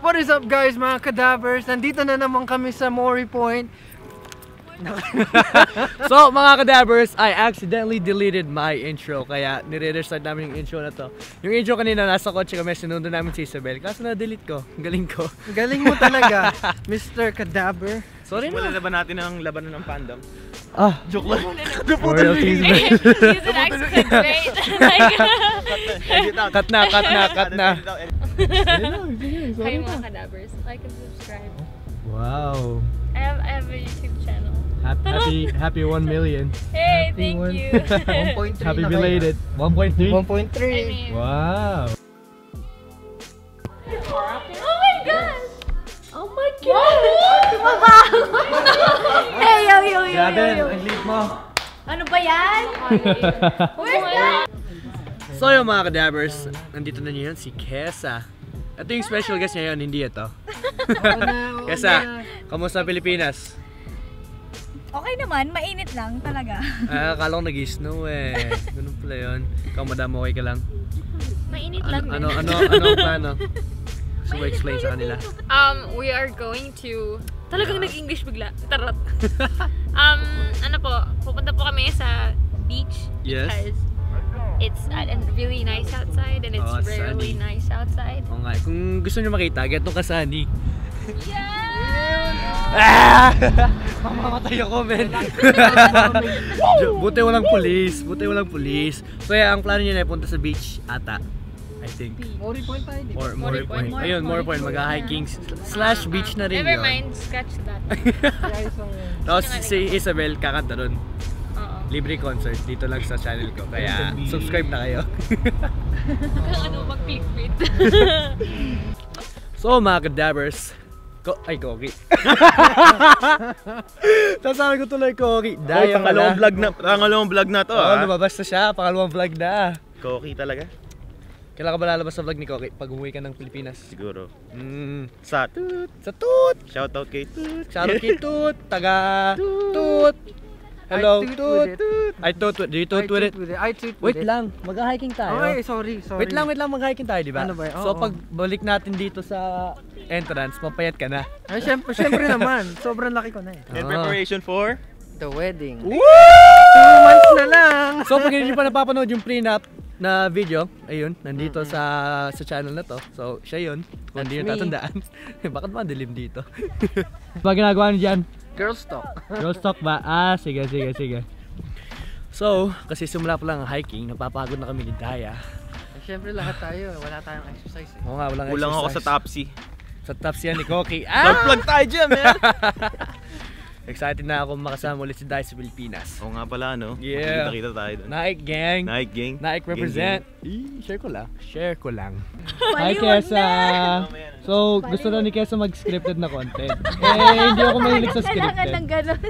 What is up guys mga kadavers? Nandito na naman kami sa Maury Point. So mga kadavers, I accidentally deleted my intro. Kaya nire-restart namin yung intro na to. Yung intro kanina nasa kotse kami, sinundo namin si Isabel. Kaso na-delete ko. Galing ko. Galing mo talaga, Mr. Cadaver. Sorry na. Wala na ba natin ang labanan ng fandom? Ah, joke lang. royalties. Cut na. Hi mga kadavers, like and subscribe. Wow. I have a YouTube channel. Happy 1 million. Hey, thank you. 1.3 Happy belated. 1.3? 1.3. Wow. Oh my gosh! Oh my god! Hey, yo. Ang lead mo. Ano ba yan? Where's that? So yung mga kadavers, nandito na niyo yun si Kesa. Ito yung special guest niya yun, hindi ito. Kesa, kamusta Pilipinas? Okay naman, mainit lang talaga. Akala ko nag-snow eh. Ganun pala yun. Ikaw madam, okay ka lang? Mainit lang din. Ano ang plano? So explain sa kanila. We are going to... Talagang nag-English bigla. Tarot. Ano po, pupunta po kami sa beach. Yes. Because it's really nice outside and it's really nice outside. Oo nga, kung gusto nyo makita, get nung kasani. Yeah! Mamamatay ako, men. Buti walang pulis. So yeah, ang plano nyo na punta sa beach ata. I think. Maury Point tayo, di ba? Or Maury Point. Ayun, Maury Point. Mag-hiking / beach na rin Never yun. mind, scratch that. Tapos si Isabel kakanta dun. Oo. Libre concert dito lang sa channel ko. Kaya subscribe na kayo. Ano mag-clickbait. So mga kadavers, Koki. Sasabi ko tuloy Koki. Dahil pangalawang vlog na to. lumabas na siya. Pangalawang vlog na. Koki talaga. Kailan ka ba lalabas sa vlog ni Koki? Pag umuwi ka ng Pilipinas? Siguro. Mm. Sa Toot. Sa Toot! Shoutout kay Toot. Shoutout kay Toot! Taga Toot! Hello Toot! I Toot with it. Do you Toot with it? I toot with Wait it. lang, mag-hiking tayo. Okay, sorry. Wait lang, mag-hiking tayo, di ba? Ano ba? So Oo. pag balik natin dito sa entrance, mapayat ka na. Ay, syempre naman. Sobrang laki ko na eh. In preparation for The wedding. Woo! 2 months na lang. So pag hindi pa napapanood yung prenup na video, ayun, nandito sa channel na to. So siya yun, kung hindi nyo tatandaan. Bakit madilim dito? Pag ginagawa nyo dyan? Girls talk. Girls talk ba? Sige. So, kasi simula pa lang ang hiking, napapagod na kami ni Daya. Syempre lahat tayo, wala tayong exercise eh. Oo nga, walang kulang ako sa exercise. Topsy. Sa tops yan ni Koki. Plug tayo dyan, man! Excited na ako makasama ulit si Dai sa Pilipinas. Oo nga pala, no? Yeah. Kita tayo doon. Nike gang. Nike gang. Nike represent. Share ko lang. Hi Paliwan Kesa. So, gusto na ni Kesa mag-scripted na content. Hindi ako mahilig sa Kailangan scripted. ng gano'n.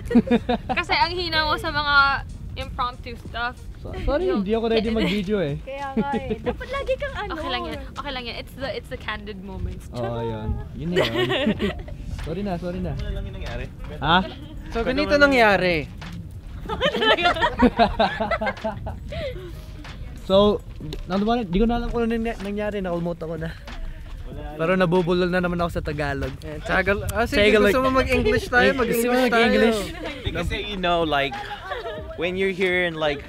Kasi ang hina mo sa mga impromptu stuff. Sorry, hindi ako ready mag-video eh. Kaya nga eh. Dapat lagi kang ano. Okay lang yan. It's the candid moments. Oo, yun. Yun na yun. Sorry na. Ano lang yung nangyari? Ha? So ganito nangyari. So, di ko na alam kung ano nangyari. Nakalimutan ko na. Pero nabubulol na naman ako sa Tagalog. Sige, gusto mo mag-English tayo? Mag-English tayo. Because you know, like, when you're here in like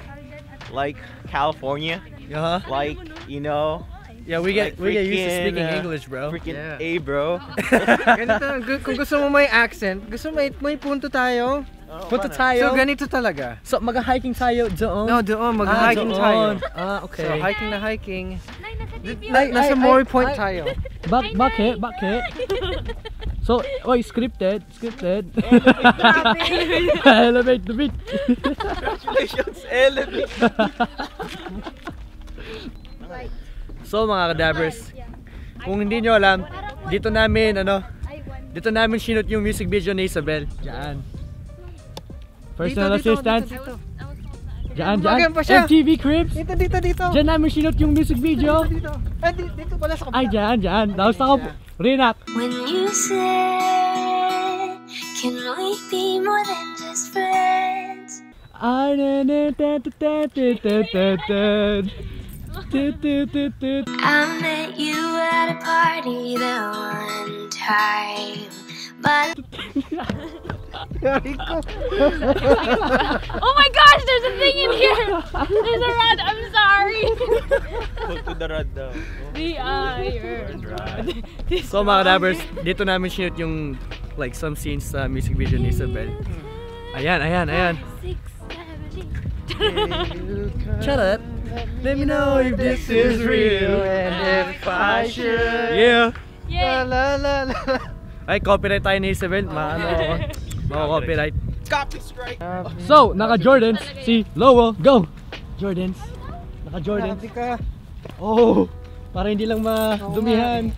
California, like, you know, Yeah, we get used to speaking freaking, English, bro. freaking Yeah. A, bro. Ganito, kung gusto mo may accent, gusto may punto tayo. Punta tayo. So ganito talaga. So mag-hiking tayo doon. No, doon mag-hiking doon. tayo. Okay. So hiking na hiking. Ay, Nasa ay, Maury ay, Point ay. tayo. Bakit? So, scripted. Elevate the beat. Congratulations, Elevate. So mga kadavers, kung hindi nyo alam, dito namin shoot yung music video ni Isabel. Diyan. Personal assistant. Diyan. Magan pa siya. MTV Cribs. Dito. Diyan namin shoot yung music video. Dito pala sa Ay, diyan. Tapos ako, Rinak. When you say, can we be more than just friends? I I met you at a party that one time. But Oh my gosh, there's a thing in here! There's a rod, I'm sorry! Go to the rod daw. The iron rod. So mga kadabers, dito namin shoot yung like some scenes sa music video ni Isabel. Ayan. 6, 7, 8. Shut up. Let me know if this is real and if I should. Yeah. Yay! La la la. Ay, copyright tayo ni Isabel. Copyright. Copy strike. So, naka-Jordans si Lowell. Go! Jordans. Naka-Jordans. Grabe ka. Oh! Para hindi lang madumihan.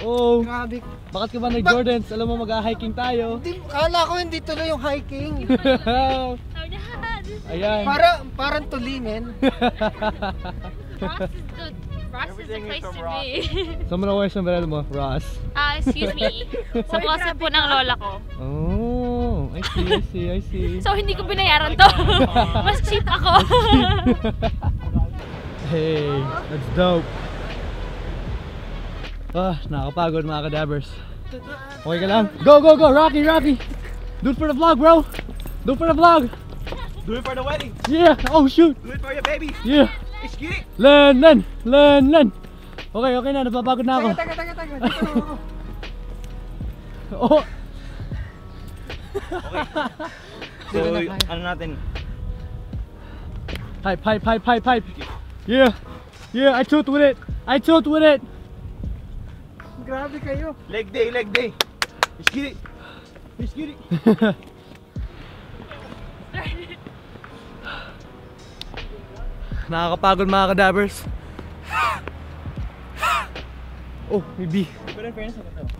Oh! Grabe. Bakit ka ba nag-Jordans? Alam mo mag-hiking tayo. Kala ko hindi tuloy yung hiking. Ayan. Parang tulingin. Ross is the place to be. Saan mo nakuha yung sombrero mo, Ross? Excuse me. Sa closet po ng lola ko. Oh, I see. So hindi ko binayaran to. Mas cheap ako. Hey, that's dope. Nakakapagod mga kadabers. Okay ka lang? Go! Rocky! Do it for the vlog, bro! Do it for the vlog! Do it for the wedding. Yeah! Oh shoot! Do it for your baby. Yeah! Let's get it. Len! Okay na, napapagod na ako. Taga. Dito na ako. Oh! Okay. So, ano natin? Hype! Yeah! I tilt with it! Grabe kayo. Leg day. Let's get it. Nakakapagod mga kadabers. Oh, may bee.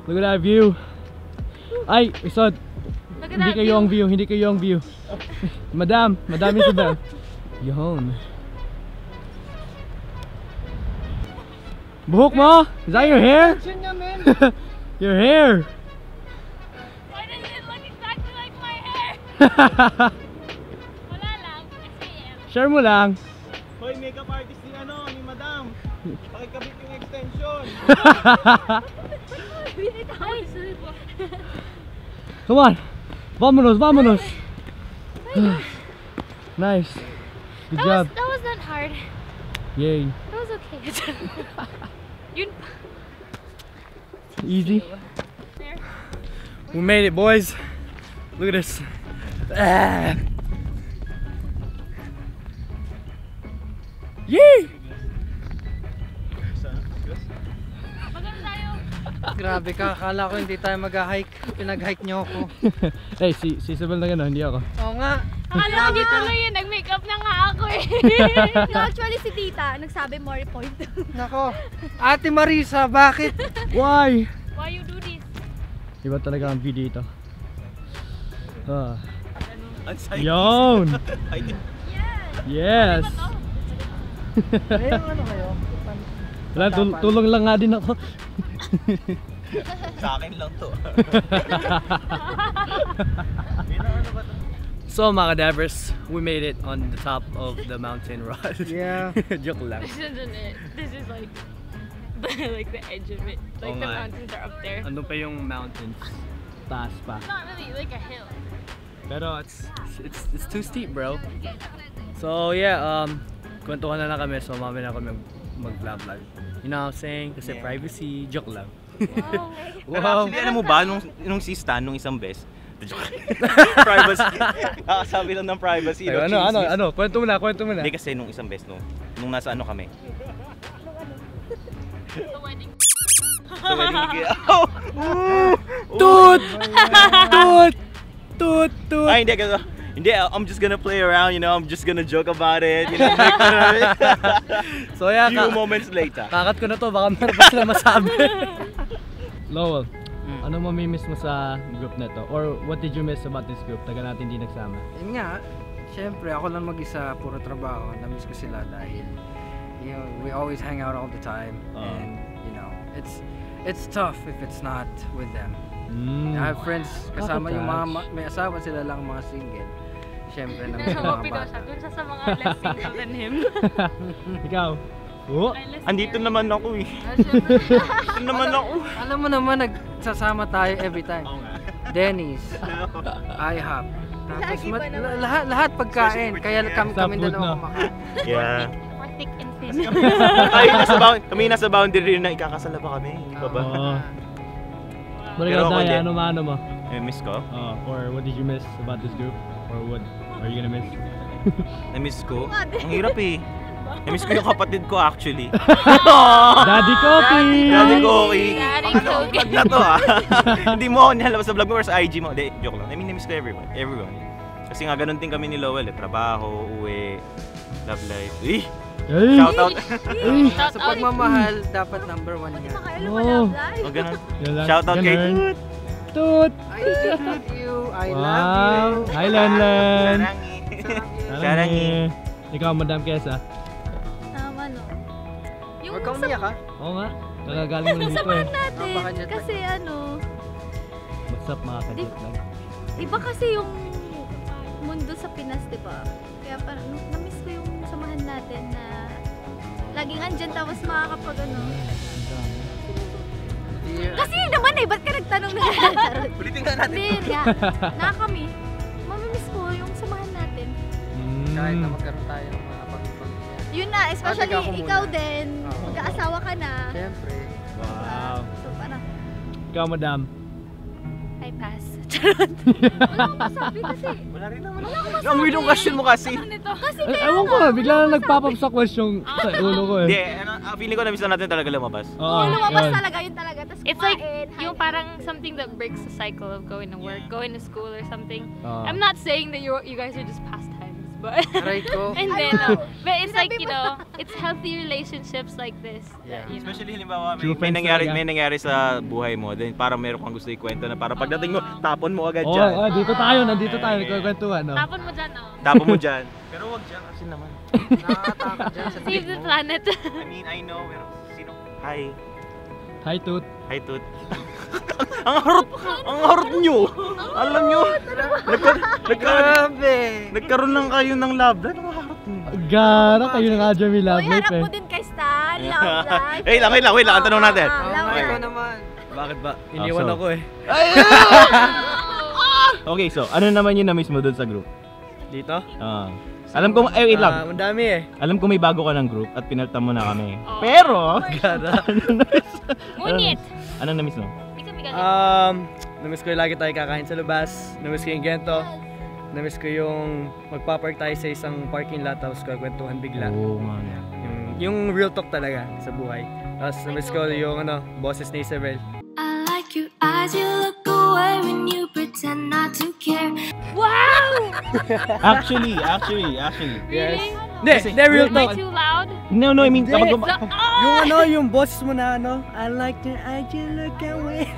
Look at that view. Ay, isod. Hindi kayo ang view. Madam Isabel. Yun. Buhok mo? Is that your hair? Your hair. Why does it look exactly like my hair? Wala lang. SAM. Share mo lang. Hoy, makeup artist ni Madam. Pakikabit yung extension. Ay, sorry po. Come on. Vámonos. Nice. Good job. That was not hard. Yay. That was okay. Yun. Easy. There. We made it, boys. Look at this. Yay! Maganda tayo. Grabe ka. Akala ko hindi tayo mag-hike. Pinag-hike niyo ako. Hey, si Isabel na gano'n, hindi ako. Oo nga. Akala ko dito lang yun. Nag-makeup na nga ako eh. No, actually si tita, nagsabi more point. Nako. Ate Marisa, bakit? Why? Why you do this? Iba talaga ang view dito. Unsighted. Yon! Yes! Ayun, ano kayo? Wala, tulong lang nga din ako. Sa akin lang to. So mga kadabers, we made it on the top of the mountain, Ross. Yeah. Joke lang. This isn't it. This is like like the edge of it. Like Oo the nga. mountains are up there. Ano pa yung mountains? Taas pa. It's not really like a hill. Pero it's too steep, bro. So yeah, kwentuhan na kami, so mamaya na kami mag-vlog. You know what I'm saying? Kasi privacy, joke lang. Pero actually, alam mo ba, nung si Stan, nung isang best, privacy. Sabi lang ng privacy. Ay, ano? Kwento mo na. Hindi kasi nung isang best, nung nasa ano kami. The wedding. So, wedding. Toot! Ay, hindi, I'm just gonna play around, you know, I'm just gonna joke about it, you know, make fun of it. So yeah, few moments later. kakat ko na to, baka meron pa sila masabi. Lowell, ano mamimiss mo sa group na to? Or what did you miss about this group? Taga natin di nagsama. Yun nga, syempre ako lang mag-isa, puro trabaho. Namiss ko sila dahil you know, we always hang out all the time. And you know, it's tough if it's not with them. I have friends kasama yung mga may asawa, sila lang mga single. Syempre namiss ko mga Happy daw bata. siya. Dun siya sa mga less single than him. Ikaw? Oh. Andito naman ako eh. Andito naman ako. Alam mo naman, nagsasama tayo every time. Oo nga. Denny's, IHOP. Tapos lahat pagkain. Kaya kami dalawa kumakain. Yeah. Or thick and thin. Kami nasa boundary na ikakasala pa kami. Baba. Oh. Pero Pero ako Daya, din. ano mo? Miss ko? Or what did you miss about this group? Or what are you gonna miss? Na-miss ko? Ang hirap eh. Na-miss ko yung kapatid ko actually. Daddy Coffee! Daddy Koki. Daddy Koki. Vlog na to ah. Hindi mo ako nilalabas sa vlog mo or sa IG mo. Hindi, joke lang. I mean, na-miss ko everyone. Kasi nga ganun din kami ni Lowell eh. Trabaho, uwi, love life. Eh! Hey! Shout out! Sa pagmamahal, dapat number 1 nga. Oh. O ganun. Yan lang. Shout out kay Ganun. Toot! I love you. I Wow! love you. Hi, Lenlen! Sarangi. Sarangi! Ikaw, Madam Kesa. Ano? Yung Huwag kang umiyak ha. Oo nga. Nagagaling mo dito eh. samahan natin. Baka jet lag. Kasi ano, What's up mga ka-jet lag? iba kasi yung mundo sa Pinas, di ba? Kaya parang na-miss ko yung samahan natin na laging andyan tapos makakapag ano. Kasi yun naman eh, ba't ka nagtanong na charot? Ulitin nga natin. Hindi, na kami. Mamimiss ko yung samahan natin. Kahit na magkaroon tayo ng mga Yun na, especially Ikaw muna. ikaw din. Oo. Magkaasawa ka na. Siyempre. Wow! So parang, Ikaw, Madam. I pass. wala akong masabi kasi. Wala rin naman. Ang weird yung question mo kasi. Kasi Ay, kaya ewan ko, bigla na nag-pop up sa question sa ulo ko Hindi, eh. feeling ko na-miss na natin talaga lumabas. Oo, lumabas yun. talaga yun talaga. Tapos It's like kumain, yung parang something that breaks the cycle of going to work, going to school or something. Oo. I'm not saying that you guys are just pastimes, but Aray ko. and then but it's like, you know, it's healthy relationships like this that, you know. Especially halimbawa, True may friends nangyari, talaga. may nangyari sa buhay mo, then parang meron kang gusto ikwento na parang pagdating mo, tapon mo agad Oo, dyan. dito tayo, nandito tayo, nagkakwentuhan, no? Tapon mo dyan, oh. Tapon mo dyan. Pero wag dyan kasi naman. Nakakatakot dyan sa Save trip the mo. planet. I mean, I know, pero sino? Hi. Hi, Toot. Hi, Toot. ang harot nyo! Alam nyo, Grabe! nagkaroon lang kayo ng love life. Ang harot nyo. Gara, kayo na nga dyan, may love Uy, life harap eh. mo din kay Stan. Love life. Wait lang. Ang tanong natin. Oo, ikaw naman. Bakit ba? Iniwan so- ako eh. Okay, so, ano naman yung na-miss mo dun sa group? Dito? Alam ko, wait lang. Ang dami eh. Alam ko may bago ka ng group at pinalta mo na kami. Oh. Pero, Gara. Ngunit, anong na-miss mo? hindi kami galing. Namiss ko yung lagi tayo kakain sa labas. Namiss ko yung gento. Namiss ko yung magpapark tayo sa isang parking lot tapos kagwentuhan bigla. Oo nga. Yung real talk talaga sa buhay. Tapos namiss ko yung boses ni Isabel. I like your eyes, you look away when you pretend not to care. Wow! Actually. Yes. Kasi- Hindi, real Am I talk. too loud? No, I mean, kapag Yung boses mo na I like your eyes, you look away.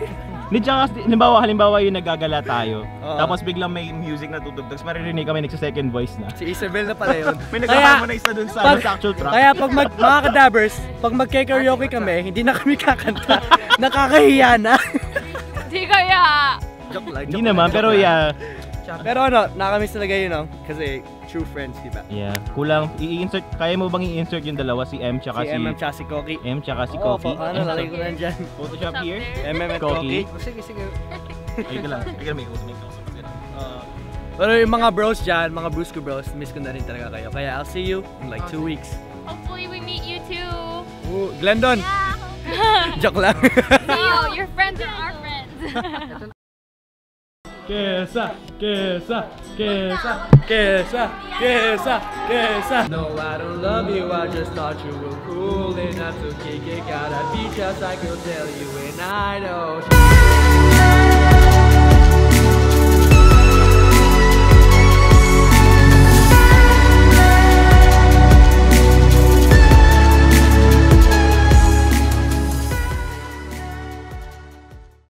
Hindi, tsaka, halimbawa yung nagagala tayo, Oo. tapos biglang may music na tutugtog, tapos maririnig kami nagsa-second voice na. Si Isabel na pala yun. May Kaya, nag-harmonize na dun sa, pag- sa actual track. kaya pag mga kadabers, pag magke-karaoke kami, hindi na kami kakanta. Nakakahiya na. Di kaya. Joke lang. Hindi naman, pero yeah. Pero nakakamiss talaga yun, kasi true friends, di ba? Yeah, kulang, i-insert, kaya mo bang i-insert yung dalawa, si M tsaka Si si... MM tsaka si Koki. M tsaka si Oo, Coffee? lalagay ko lang dyan. Photoshop here? MM at Koki. Koki. Sige. Ayun ka lang, may uso. Pero yung mga bros dyan, mga Brusco bros, miss ko na rin talaga kayo. Kaya I'll see you in like 2 weeks. Hopefully we meet you too. Ooh, Glendon! Joke lang. See you. Your friends are our friends. Kesa. No, I don't love you, I just thought you were cool enough to kick it. Gotta be just like I'll tell you, and I know.